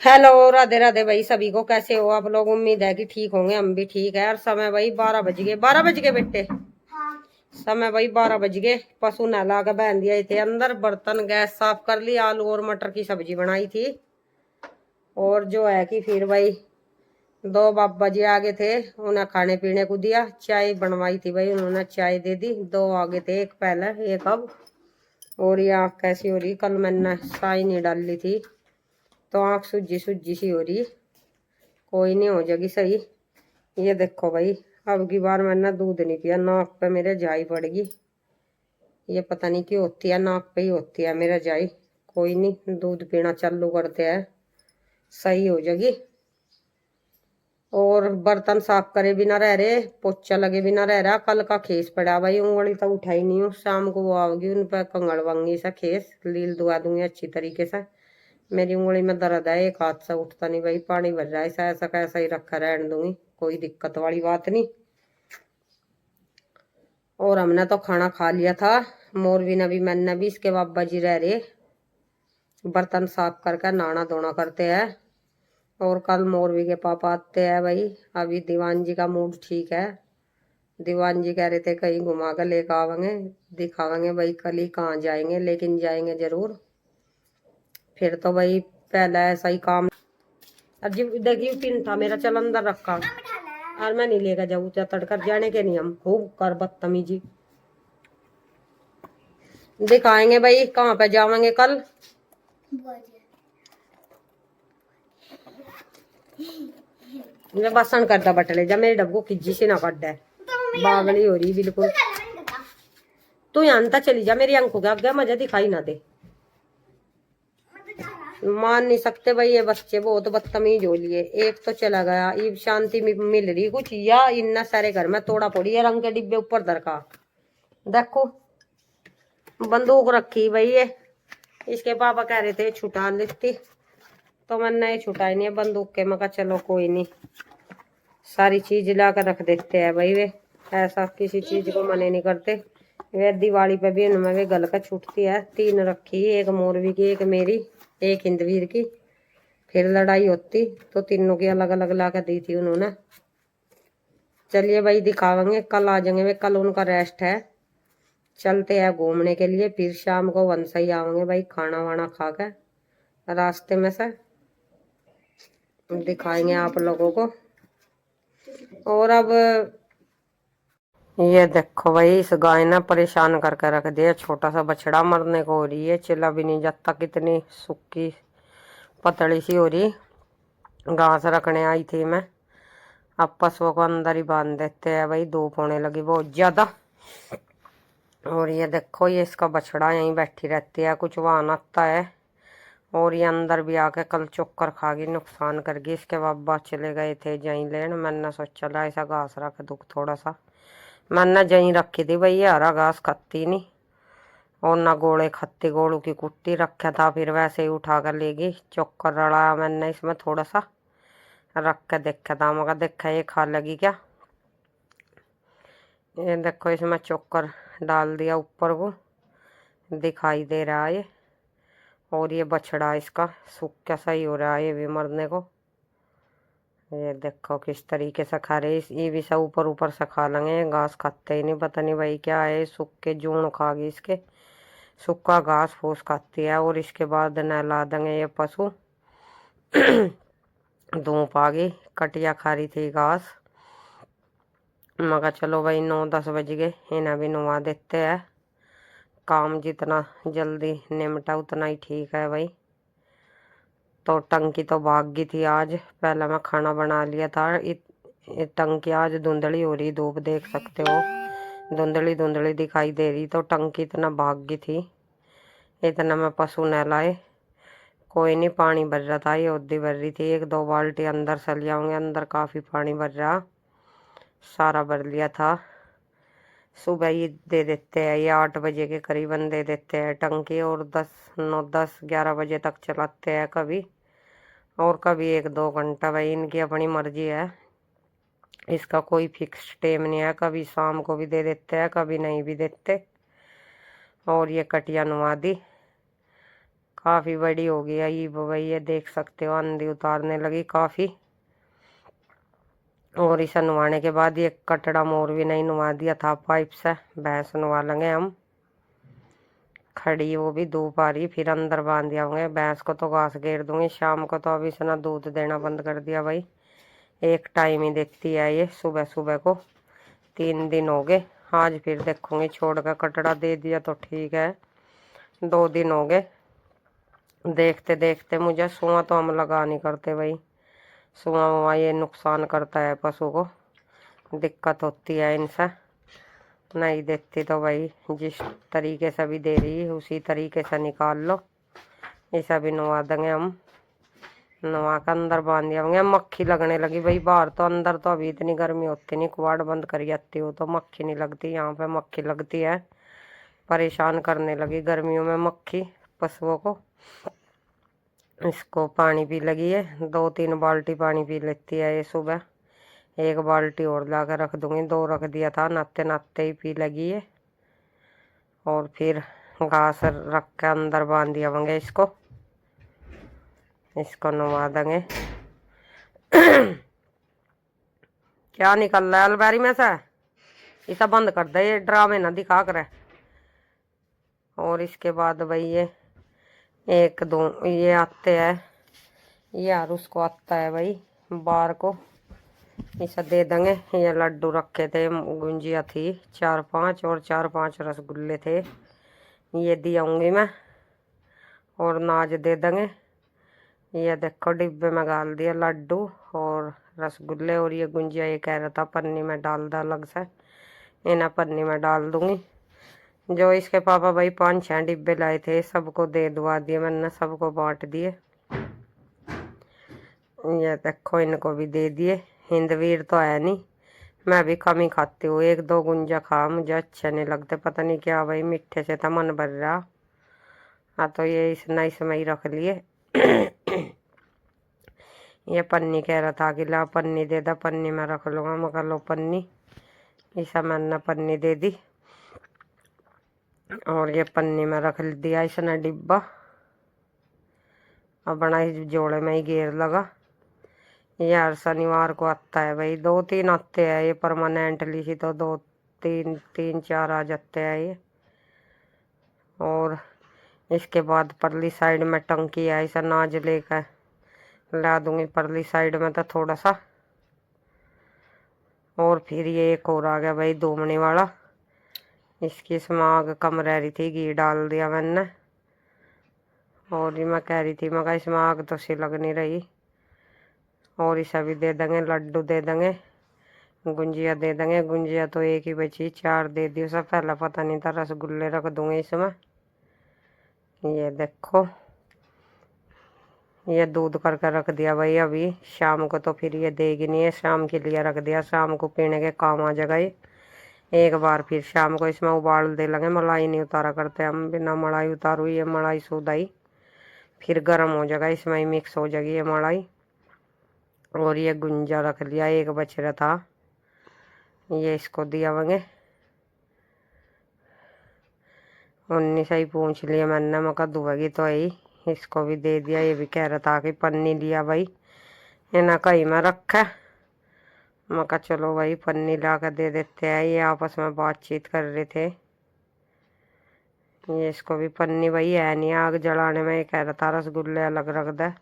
Hello, Radhe Radhe भाई सभी को। कैसे हो आप लोग? उम्मीद है कि ठीक होंगे। हम भी ठीक है। और समय भाई 12 बज गए। 12 बज गए बेटे। समय भाई 12 बज गए। पशु नहला के बहन दिए थे अंदर। बर्तन गैस साफ कर ली। आलू और मटर की सब्जी बनाई थी। और जो है कि फिर भाई दो बाबा जी आगे थे, उन्हें खाने पीने को दिया। चाय बनवाई थी भाई, उन्होंने चाय दे दी। दो आगे थे, एक पहले एक अब। और ये आँख कैसी हो रही? कल मैंने साई नहीं डाल ली थी तो आँख सूजी सूजी सी हो रही। कोई नहीं, हो जाएगी सही। ये देखो भाई, अब की बार मैंने दूध नहीं पिया, नाक पे मेरे जाई पड़ेगी। ये पता नहीं क्यों होती है, नाक पे ही होती है मेरा जाई। कोई नहीं, दूध पीना चालू करते हैं, सही हो जाएगी। और बर्तन साफ करे बिना रह रहे, पोछा लगे बिना रह रहा। कल का खेस पड़ा भाई, उंगली तो उठाई नहीं हूँ। शाम को वो आओगी, उन पर कंगड़वाऊंगी सा खेस, लील दुआ दूंगी अच्छी तरीके से। मेरी उंगली में दर्द है, एक हाथ से उठता नहीं भाई। पानी भर रहा है, ऐसा कैसा ही रखा रहने दूंगी, कोई दिक्कत वाली बात नहीं। और हमने तो खाना खा लिया था। मोरवी ने भी, मैंने भी। इसके बाबा जी रह रहे, बर्तन साफ करके नहाना धोना करते हैं। और कल मोरवी के पापा आते हैं भाई। अभी दीवान जी का मूड ठीक है। दीवान जी कह रहे थे कहीं घुमा कर लेकर आवेंगे, दिखावेंगे भाई। कल ही कहाँ जाएंगे, लेकिन जाएंगे जरूर। फिर तो भाई पहला ऐसा ही काम। अजीब देखिए, पिन था मेरा, चल अंदर रखा। और मैं नहीं लेकर जाऊँ, तड़कर जाने के नियम खूब कर बदतमीजी दिखाएंगे भाई। कहाँ पे जावेंगे कल? मैं बसन करता बटले जा, मेरे डब्बू खिज्जी से ना कट है। बावली हो रही बिल्कुल। तू यहाँ तक चली जा, मेरी अंकों के आगे मजा दिखाई ना दे। मान नहीं सकते भाई, ये बच्चे बहुत बदतमीज हो लिए। एक तो चला गया, ये शांति मिल रही कुछ, या इन्ना सारे घर में तोड़ा फोड़ी है। रंग के डिब्बे ऊपर दरका देखो, बंदूक रखी भाई ये। इसके पापा कह रहे थे छुटा लेती, तो मैंने छुटाई नहीं है बंदूक के। मैं कहा चलो कोई नहीं, सारी चीज ला कर रख देते हैं भाई। वे ऐसा किसी चीज को मने नहीं करते। वे दिवाली पे भी इनमें वे गल का छूटती है। 3 रखी, एक मोरवी की, एक मेरी, एक हिंदवीर की। फिर लड़ाई होती तो तीनों की अलग अलग ला कर दी थी उन्होंने। चलिए भाई दिखावेंगे, कल आ जाएंगे वे। कल उनका रेस्ट है। चलते हैं घूमने के लिए, फिर शाम को वंशा ही आवेंगे भाई, खाना वाना खा कर रास्ते में से दिखाएंगे आप लोगों को। और अब ये देखो भाई, इस गाय ने परेशान करके रख दिया। छोटा सा बछड़ा मरने को हो रही है, चिल्ला भी नहीं जाता। कितनी सूखी पतली सी हो रही। घास रखने आई थी मैं। अब पशुओं को अंदर ही बांध देते हैं भाई, धूप होने लगी बहुत ज्यादा। और ये देखो, ये इसका बछड़ा यहीं बैठी रहती है, कुछ वाहन आता है और ये अंदर भी आके कल चोकर खागी, नुकसान करगी। इसके बाबा चले गए थे जहीं लेन। मैंने सोचा ला ऐसा घास रख दूँ थोड़ा सा। मैंने जहीं रखी थी भाई, ये हरा घास खाती नहीं और ना गोले खाती। गोलू की कुट्टी रखा था, फिर वैसे ही उठा कर लेगी। चोकर रलाया मैंने इसमें, थोड़ा सा रख के देखा था। मगर देखा ये खा लगी क्या। ये देखो, इसमें चोकर डाल दिया ऊपर को, दिखाई दे रहा है ये। और ये बछड़ा इसका सूख क्या सही हो रहा है, ये भी मरने को। ये देखो किस तरीके से खा रहे। ये भी सब ऊपर ऊपर से खा लेंगे, घास खाते ही नहीं। पता नहीं भाई क्या है, सूखे जून खा गई इसके। सूखा घास फूस खाती है। और इसके बाद नहला देंगे ये पशु। धूप आ गई, कटिया खा रही थी घास। मगर चलो भाई 9-10 बज गए, इन्हें भी नुआ देते हैं। काम जितना जल्दी निमटा उतना ही ठीक है भाई। तो टंकी तो भाग गई थी आज, पहले मैं खाना बना लिया था। टंकी आज धुंधली हो रही, धूप देख सकते हो, धुंधली धुंधली दिखाई दे रही। तो टंकी इतना भाग गई थी। इतना मैं पशु नहलाए। कोई नहीं, पानी भर रहा था, ये ओदी भर रही थी। 1-2 बाल्टी अंदर चल जाऊंगे, अंदर काफ़ी पानी भर रहा, सारा भर लिया था। सुबह ही दे देते हैं, ये 8 बजे के करीबन दे देते हैं टंकी। और 10-9-10-11 बजे तक चलाते हैं कभी, और कभी 1-2 घंटा। भाई इनकी अपनी मर्जी है, इसका कोई फिक्स टाइम नहीं है। कभी शाम को भी दे देते हैं, कभी नहीं भी देते। और ये कटिया नुआ दी, काफ़ी बड़ी हो गई है ये भाई, ये देख सकते हो आंधी उतारने लगी काफ़ी। और इसे नुआने के बाद ये कटड़ा मोर भी नहीं नुआ दिया था पाइप से, भैंस नुआ लेंगे हम। खड़ी वो भी धूप आ रही, फिर अंदर बांध दिया होंगे। भैंस को तो घास घेर दूंगी शाम को, तो अभी से ना दूध देना बंद कर दिया भाई, एक टाइम ही देती है ये सुबह सुबह को। 3 दिन हो गए, आज फिर देखूंगी छोड़ कर। कटड़ा दे दिया तो ठीक है, 2 दिन हो गए। देखते देखते मुझे सुआ तो हम लगा नहीं करते भाई, सुआ वुआ ये नुकसान करता है पशु को, दिक्कत होती है इनसे। नहीं देती तो भाई जिस तरीके से भी दे रही है उसी तरीके से निकाल लो। ऐसा भी नुआ देंगे हम, नुआ कर अंदर बांध दिया होंगे। मक्खी लगने लगी भाई बाहर, तो अंदर तो अभी इतनी गर्मी होती नहीं, कुआड़ बंद कर जाती हो तो मक्खी नहीं लगती। यहाँ पे मक्खी लगती है, परेशान करने लगी गर्मियों में मक्खी पशुओं को। इसको पानी पी लगी है, 2-3 बाल्टी पानी पी लेती है ये सुबह। एक बाल्टी और ला कर रख दूंगी, 2 रख दिया था, नाते नाते ही पी लगी है। और फिर घास रख के अंदर बांध दिया होंगे इसको, इसको नुआ देंगे। क्या निकल रहा है अलमारी में से, इसे बंद कर दे, ये ड्रामे ना दिखा कर। और इसके बाद भाई ये 1-2 ये आते हैं यार, उसको आता है भाई बार को, इसे दे देंगे। ये लड्डू रखे थे, गुंजिया थी 4-5 और 4-5 रसगुल्ले थे, ये दियाऊंगी मैं। और नाज दे देंगे। ये देखो डिब्बे में डाल दिया लड्डू और रसगुल्ले, और ये गुंजिया ये कह रहा था पन्नी में डाल दे अलग से, इन्हें पन्नी में डाल दूंगी। जो इसके पापा भाई 5-6 डिब्बे लाए थे सबको दे दुआ दिए मैंने, सबको बांट दिए। ये देखो इनको भी दे दिए। हिंदवीर तो है नहीं, मैं भी कम ही खाती हूँ, 1-2 गुंजा खा, मुझे अच्छे नहीं लगते, पता नहीं क्या भाई, मीठे से था मन भर रहा। हाँ तो ये इसमें ही रख लिए। ये पन्नी कह रहा था कि ला पन्नी दे दा, पन्नी में रख लूँगा, मगर लो पन्नी, इसे मैंने पन्नी दे दी। और ये पन्नी में रख दिया इसने डिब्बा, अब बना ही जोड़े में ही घेर लगा। यार शनिवार को आता है भाई, 2-3 आते हैं ये परमानेंटली ही, तो 2-3-3-4 आ जाते हैं ये। और इसके बाद परली साइड में टंकी है, इसे नाज लेकर ला दूंगी परली साइड में तो थोड़ा सा। और फिर ये एक और आ गया भाई धूमने वाला, इसकी इसमें आग कम रह रही थी, घी डाल दिया मैंने। और ये मैं कह रही थी मगर इसमें आग तो सी लग नहीं रही। और इसे भी दे देंगे, लड्डू दे देंगे, गुंजिया दे देंगे। गुंजिया तो एक ही बची, 4 दे दी उसे, पहला पता नहीं था। रसगुल्ले रख दूंगे इसमें। ये देखो ये दूध करके रख दिया भाई, अभी शाम को तो फिर ये देगी नहीं है, शाम के लिए रख दिया, शाम को पीने के काम आ जाएगा ये। एक बार फिर शाम को इसमें उबाल दे लगे, मलाई नहीं उतारा करते हम, बिना मलाई उतारू ये मलाई सुधाई, फिर गर्म हो जाएगा, इसमें ही मिक्स हो जाएगी ये मलाई। और ये गुंजा रख लिया, एक बच रहा था, ये इसको दिया होंगे। 19 ही पूछ लिया मैंने, मका दुआगी तो आई, इसको भी दे दिया। ये भी कह रहा था कि पन्नी लिया भाई, ये ना कहीं में रखा, मका चलो भाई पन्नी ला कर दे देते हैं। ये आपस में बातचीत कर रहे थे। ये इसको भी पन्नी भाई है नहीं आग जलाने में, ये कह रहा था रसगुल्ले अलग रख दे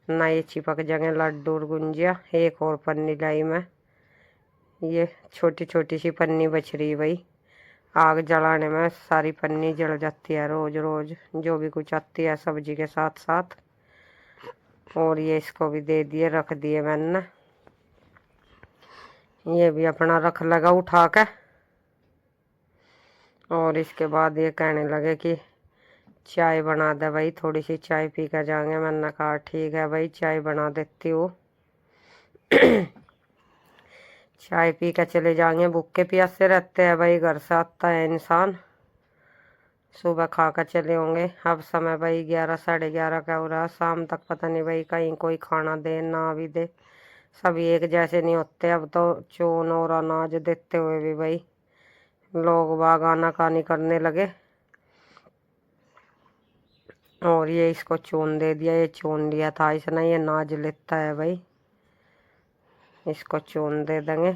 ना, ये चिपक जाएंगे लड्डू और गुंजिया। एक और पन्नी लाई मैं, ये छोटी छोटी सी पन्नी बच रही भाई, आग जलाने में सारी पन्नी जल जाती है रोज रोज, जो भी कुछ आती है सब्जी के साथ साथ। और ये इसको भी दे दिए, रख दिए मैंने। ये भी अपना रख लगा उठा के। और इसके बाद ये कहने लगे कि चाय बना दे भाई, थोड़ी सी चाय पी कर जाएंगे। मैंने कहा ठीक है भाई चाय बना देती हूँ। चाय पी कर चले जाएंगे, भूखे प्यासे रहते हैं भाई, घर से आता है इंसान, सुबह खा कर चले होंगे। अब समय भाई 11-11:30 का हो रहा, शाम तक पता नहीं भाई कहीं कोई खाना दे ना भी दे, सभी एक जैसे नहीं होते। अब तो चून और अनाज देते हुए भी भाई लोग बाग आनाकानी करने लगे। और ये इसको चून दे दिया, ये चून लिया था इसने, ये नाज लेता है भाई। इसको चून दे देंगे,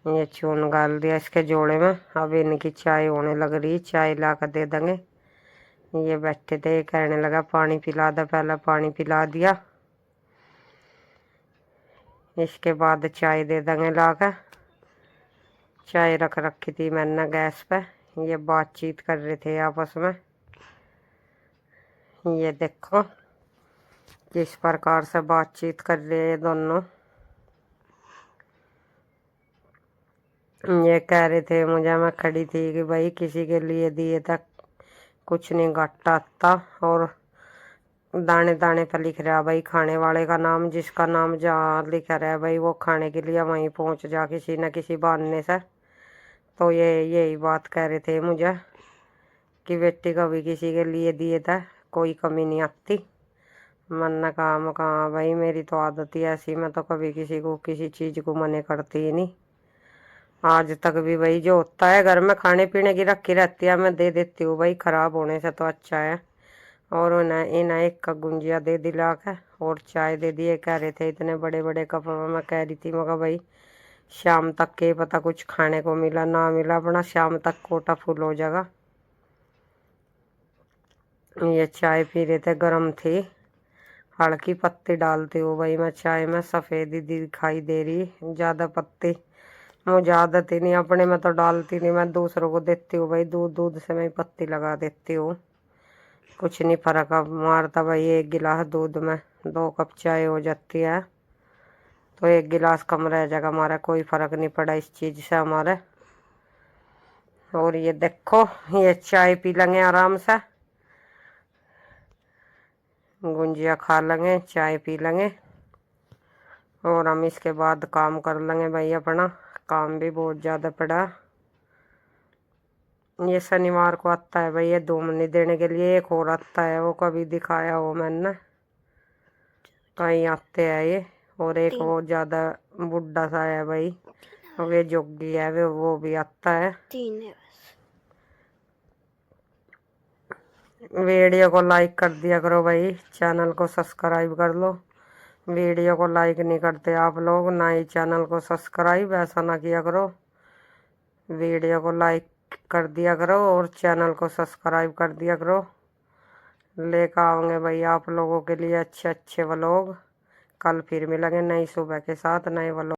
ये चून डाल दिया इसके जोड़े में। अब इनकी चाय होने लग रही, चाय ला कर दे देंगे। ये बैठे थे, कहने लगा पानी पिला दे, पहले पानी पिला दिया। इसके बाद चाय दे देंगे ला कर। चाय रख रखी थी मैंने गैस पे। ये बातचीत कर रहे थे आपस में। ये देखो किस प्रकार से बातचीत कर रहे हैं दोनों। ये कह रहे थे मुझे, मैं खड़ी थी कि भाई किसी के लिए दिए तक कुछ नहीं घटता था। और दाने दाने पर लिख रहा भाई खाने वाले का नाम, जिसका नाम जहाँ लिख रहा है भाई वो खाने के लिए वहीं पहुँच जा किसी न किसी बहाने से। तो ये यही बात कह रहे थे मुझे कि बेटी कभी किसी के लिए दिए था कोई कमी नहीं आती। मन काम कहाँ भाई, मेरी तो आदत ही ऐसी, मैं तो कभी किसी को किसी चीज़ को मना करती ही नहीं। आज तक भी भाई जो होता है घर में खाने पीने की रखी रहती है मैं दे देती हूँ भाई, खराब होने से तो अच्छा है। और उन्हें इन्हें एक कप गुंजिया दे दिला के और चाय दे दिए। कह रहे थे इतने बड़े बड़े कप में, मैं कह रही थी मगर भाई शाम तक के पता कुछ खाने को मिला ना मिला, अपना शाम तक कोटा फुल हो जाएगा। ये चाय पी रहे थे, गर्म थी, हल्की पत्ती डालती हूँ भाई मैं चाय में, सफ़ेद ही दिखाई दे रही, ज़्यादा पत्ती मुझे आदत ही नहीं, अपने में तो डालती नहीं, मैं दूसरों को देती हूँ भाई। दूध दूध से मैं पत्ती लगा देती हूँ, कुछ नहीं फर्क अब मारता भाई। एक गिलास दूध में 2 कप चाय हो जाती है, तो 1 गिलास कम रह जाएगा हमारा, कोई फर्क नहीं पड़ा इस चीज़ से हमारे। और ये देखो ये चाय पी लेंगे आराम से, गुंजिया खा लेंगे, चाय पी लेंगे और हम इसके बाद काम कर लेंगे भाई। अपना काम भी बहुत ज़्यादा पड़ा। ये शनिवार को आता है भाई ये धूमनी देने के लिए, एक और आता है, वो कभी दिखाया हो मैंने, कहीं आते हैं ये। और एक वो ज़्यादा बुढ़ा सा है भाई, वे जोगी है वो भी आता है। 3 है बस। वीडियो को लाइक कर दिया करो भाई, चैनल को सब्सक्राइब कर लो। वीडियो को लाइक नहीं करते आप लोग, ना ही चैनल को सब्सक्राइब, ऐसा ना किया करो। वीडियो को लाइक कर दिया करो और चैनल को सब्सक्राइब कर दिया करो। लेकर आओगे भाई आप लोगों के लिए अच्छे अच्छे व्लॉग। कल फिर मिलेंगे नई सुबह के साथ नए व्लॉग।